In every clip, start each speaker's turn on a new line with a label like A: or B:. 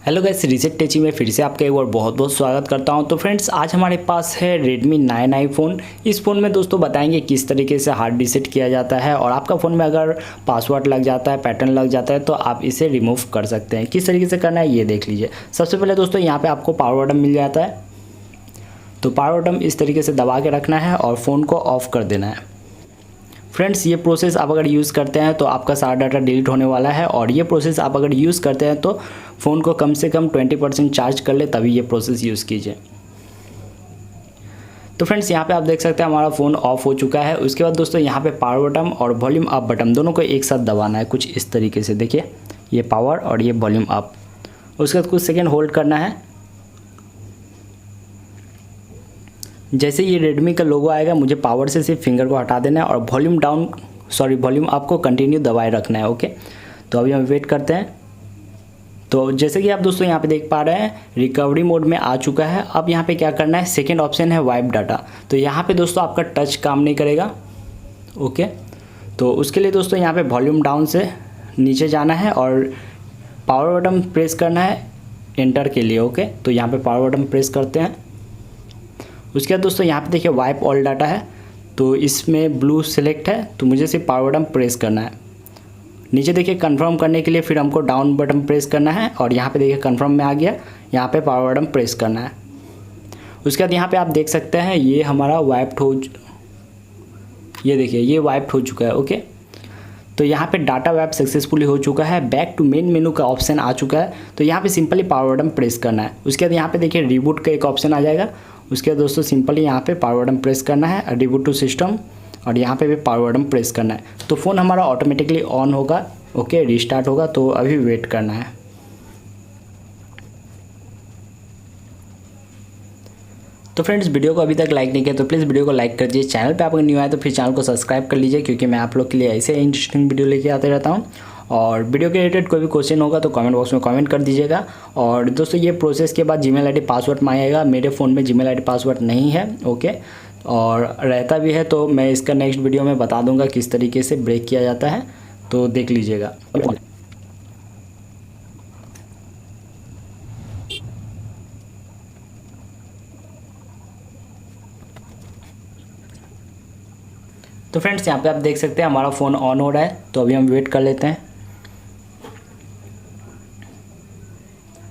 A: Hello guys, reset टेची में फिर से आपका एक बार बहुत बहुत स्वागत करता हूं। तो फ्रेंड्स, आज हमारे पास है Redmi 9 आईफोन। इस फ़ोन में दोस्तों बताएंगे किस तरीके से हार्ड रीसेट किया जाता है और आपका फ़ोन में अगर पासवर्ड लग जाता है, पैटर्न लग जाता है तो आप इसे रिमूव कर सकते हैं। किस तरीके से करना है ये देख लीजिए। सबसे पहले दोस्तों यहाँ पर आपको पावर बटन मिल जाता है, तो पावर बटन इस तरीके से दबा के रखना है और फ़ोन को ऑफ़ कर देना है। फ्रेंड्स, ये प्रोसेस आप अगर यूज़ करते हैं तो आपका सारा डाटा डिलीट होने वाला है, और ये प्रोसेस आप अगर यूज़ करते हैं तो फ़ोन को कम से कम 20% चार्ज कर ले, तभी ये प्रोसेस यूज़ कीजिए। तो फ्रेंड्स, यहाँ पे आप देख सकते हैं हमारा फ़ोन ऑफ हो चुका है। उसके बाद दोस्तों यहाँ पे पावर बटन और वॉल्यूम अप बटन दोनों को एक साथ दबाना है, कुछ इस तरीके से। देखिए, ये पावर और ये वॉल्यूम अप। उसके बाद कुछ सेकेंड होल्ड करना है। जैसे ये रेडमी का लोगो आएगा, मुझे पावर से सिर्फ फिंगर को हटा देना है और वॉल्यूम अप को कंटिन्यू दबाए रखना है। ओके, तो अभी हम वेट करते हैं। तो जैसे कि आप दोस्तों यहाँ पे देख पा रहे हैं, रिकवरी मोड में आ चुका है। अब यहाँ पे क्या करना है, सेकंड ऑप्शन है वाइप डाटा। तो यहाँ पे दोस्तों आपका टच काम नहीं करेगा। ओके, तो उसके लिए दोस्तों यहाँ पे वॉल्यूम डाउन से नीचे जाना है और पावर बटन प्रेस करना है एंटर के लिए। ओके, तो यहाँ पे पावर बटन प्रेस करते हैं। उसके बाद दोस्तों यहाँ पे देखिए वाइप ऑल डाटा है, तो इसमें ब्लू सेलेक्ट है, तो मुझे सिर्फ पावर बटन प्रेस करना है। नीचे देखिए कंफर्म करने के लिए फिर हमको डाउन बटन प्रेस करना है, और यहाँ पे देखिए कंफर्म में आ गया, यहाँ पे पावर बटन प्रेस करना है। उसके बाद यहाँ पे आप देख सकते हैं ये हमारा ये देखिए ये वाइप्ड हो चुका है। ओके, तो यहाँ पे डाटा वाइप सक्सेसफुली हो चुका है। बैक टू मेन मेनू का ऑप्शन आ चुका है, तो यहाँ पे सिंपली पावर बटन प्रेस करना है। उसके बाद यहाँ पे देखिए रिबूट का एक ऑप्शन आ जाएगा। उसके बाद दोस्तों सिंपली यहाँ पे पावर बटन प्रेस करना है, रिबूट टू सिस्टम, और यहाँ पे भी पावर बटन प्रेस करना है। तो फ़ोन हमारा ऑटोमेटिकली ऑन होगा। ओके, रिस्टार्ट होगा, तो अभी वेट करना है। तो फ्रेंड्स, वीडियो को अभी तक लाइक नहीं किया तो प्लीज़ वीडियो को लाइक कर दीजिए। चैनल पे आप अगर न्यू आए तो फिर चैनल को सब्सक्राइब कर लीजिए, क्योंकि मैं आप लोग के लिए ऐसे इंटरेस्टिंग वीडियो लेके आते रहता हूँ। और वीडियो के रिलेटेड कोई भी क्वेश्चन होगा तो कमेंट बॉक्स में कमेंट कर दीजिएगा। और दोस्तों ये प्रोसेस के बाद जीमेल आईडी पासवर्ड मांगेगा। मेरे फ़ोन में जीमेल आईडी पासवर्ड नहीं है। ओके, और रहता भी है तो मैं इसका नेक्स्ट वीडियो में बता दूंगा किस तरीके से ब्रेक किया जाता है, तो देख लीजिएगा। तो फ्रेंड्स, यहाँ पे आप देख सकते हैं हमारा फ़ोन ऑन हो रहा है, तो अभी हम वेट कर लेते हैं।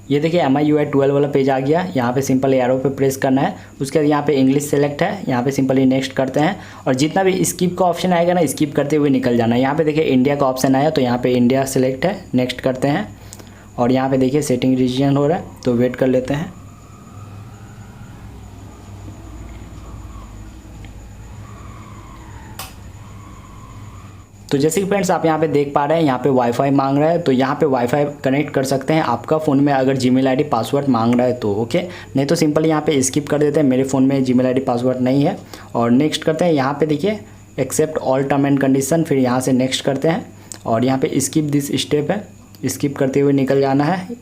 A: ये देखिए MIUI 12 वाला पेज आ गया। यहाँ पे सिंपल एरो पे प्रेस करना है। उसके बाद यहाँ पे इंग्लिश सेलेक्ट है, यहाँ पे सिंपली नेक्स्ट करते हैं, और जितना भी स्किप का ऑप्शन आएगा ना, स्किप करते हुए निकल जाना है। यहाँ पे देखिए इंडिया का ऑप्शन आया, तो यहाँ पे इंडिया सेलेक्ट है, नेक्स्ट करते हैं। और यहाँ पे देखिए सेटिंग रीजन हो रहा है, तो वेट कर लेते हैं। तो जैसे कि फ्रेंड्स आप यहाँ पे देख पा रहे हैं, यहाँ पे वाईफाई मांग रहा है, तो यहाँ पे वाईफाई कनेक्ट कर सकते हैं आपका फ़ोन में अगर जीमेल आईडी पासवर्ड मांग रहा है तो। ओके, नहीं तो सिंपल यहाँ पे स्किप कर देते हैं। मेरे फ़ोन में जीमेल आईडी पासवर्ड नहीं है, और नेक्स्ट करते हैं। यहाँ पे देखिए accept all term and condition, फिर यहाँ से नेक्स्ट करते हैं, और यहाँ पे स्किप दिस स्टेप है, स्किप करते हुए निकल जाना है।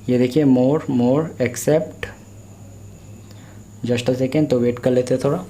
A: ये देखिए more accept, just a second, तो वेट कर लेते हैं थोड़ा।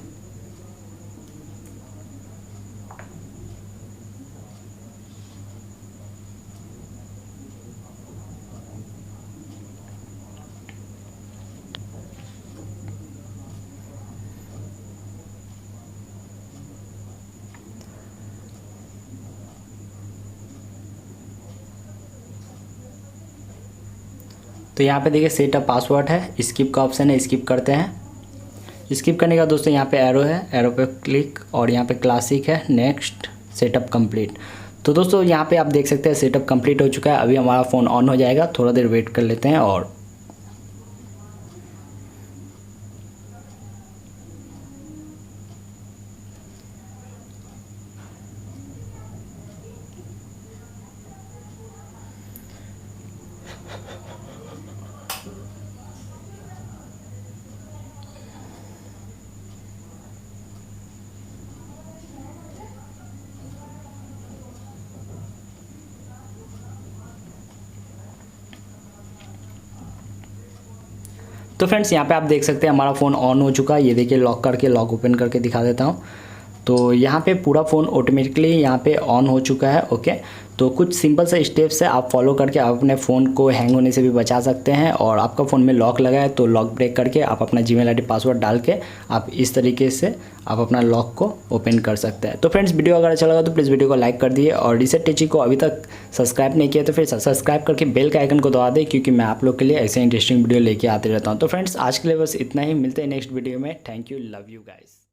A: तो यहाँ पे देखिए सेट अप पासवर्ड है, स्किप का ऑप्शन है, स्किप करते हैं। स्किप करने का दोस्तों यहाँ पे एरो है, एरो पे क्लिक, और यहाँ पे क्लासिक है, नेक्स्ट, सेटअप कंप्लीट। तो दोस्तों यहाँ पे आप देख सकते हैं सेटअप कंप्लीट हो चुका है। अभी हमारा फ़ोन ऑन हो जाएगा, थोड़ा देर वेट कर लेते हैं। और तो फ्रेंड्स यहाँ पे आप देख सकते हैं हमारा फ़ोन ऑन हो चुका है। ये देखिए लॉक करके लॉक ओपन करके दिखा देता हूँ। तो यहाँ पे पूरा फ़ोन ऑटोमेटिकली यहाँ पे ऑन हो चुका है। ओके, तो कुछ सिंपल सा स्टेप्स है, आप फॉलो करके आप अपने फ़ोन को हैंग होने से भी बचा सकते हैं। और आपका फ़ोन में लॉक लगा है तो लॉक ब्रेक करके आप अपना जीमेल आईडी पासवर्ड डाल के आप इस तरीके से आप अपना लॉक को ओपन कर सकते हैं। तो फ्रेंड्स, वीडियो अगर अच्छा लगा तो प्लीज़ वीडियो को लाइक कर दिए, और रीसेट टेची को अभी तक सब्सक्राइब नहीं किया तो फिर सब्सक्राइब करके बेल के आइकन को दबा दें, क्योंकि मैं आप लोग के लिए ऐसे इंटरेस्टिंग वीडियो लेके आते रहता हूँ। तो फ्रेंड्स, आज के लिए बस इतना ही, मिलते हैं नेक्स्ट वीडियो में। Thank you, love you guys.